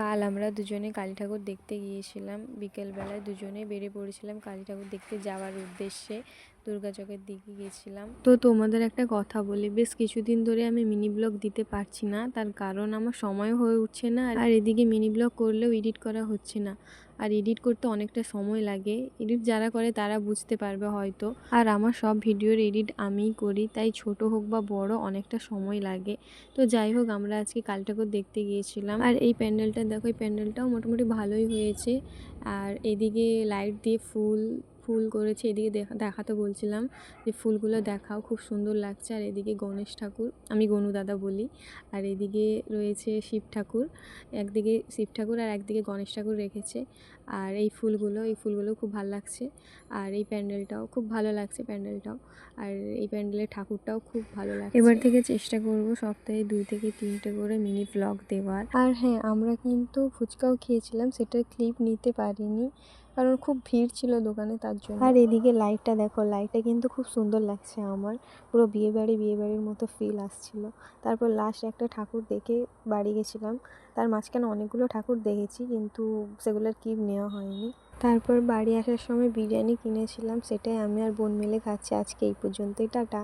কাল আমরা দুজনে কালী ঠাকুর দেখতে গিয়েছিলাম। বিকেলবেলায় দুজনে বেরিয়ে পড়েছিলাম কালী ঠাকুর দেখতে যাওয়ার উদ্দেশ্যে। দুর্গাচকের দিকে গিয়েছিলাম। তো তোমাদের একটা কথা বলি, বেশ কিছুদিন ধরে আমি মিনি ব্লগ দিতে পারছি না, তার কারণ আমার সময় হয়ে উঠছে না, আর এদিকে মিনি ব্লগ করলেও এডিট করা হচ্ছে না। আর এডিট করতে অনেকটা সময় লাগে। এডিট যারা করে তারা বুঝতে পারবে হয়তো। আর আমার সব ভিডিওর এডিট আমিই করি, তাই ছোট হোক বা বড় অনেকটা সময় লাগে। তো যাই হোক, আমরা আজকে কালী ঠাকুর দেখতে গিয়েছিলাম। আর এই প্যান্ডেলটা দেখো, এই প্যান্ডেলটাও মোটামুটি ভালোই হয়েছে। আর এদিকে লাইট দিয়ে ফুল ফুল করেছে। এদিকে দেখাতে বলছিলাম যে ফুলগুলো দেখাও, খুব সুন্দর লাগছে। আর এদিকে গণেশ ঠাকুর, আমি গনু দাদা বলি। আর এদিকে রয়েছে শিব ঠাকুর, একদিকে শিব ঠাকুর আর একদিকে গণেশ ঠাকুর রেখেছে। আর এই ফুলগুলো খুব ভালো লাগছে। আর এই প্যান্ডেলটাও খুব ভালো লাগছে, প্যান্ডেলটাও। আর এই প্যান্ডেলের ঠাকুরটাও খুব ভালো লাগছে। এবার থেকে চেষ্টা করব সপ্তাহে 2 থেকে 3টে করে মিনি ব্লগ দেওয়ার। আর হ্যাঁ, আমরা কিন্তু ফুচকাও খেয়েছিলাম, সেটার ক্লিপ নিতে পারিনি কারণ খুব ভিড় ছিল দোকানে, তার জন্য। আর এদিকে লাইটটা দেখো, লাইটটা কিন্তু খুব সুন্দর লাগছে আমার, পুরো বিয়েবাড়ির মতো ফিল আসছিল। তারপর লাস্ট একটা ঠাকুর দেখে বাড়ি গেছিলাম। তার মাঝখানে অনেকগুলো ঠাকুর দেখেছি, কিন্তু সেগুলোর ক্লিপ নেওয়া হয়নি। তারপর বাড়ি আসার সময় বিরিয়ানি কিনেছিলাম, সেটাই আমি আর বোন মিলে খাচ্ছি। আজকে এই পর্যন্তই, টাটা।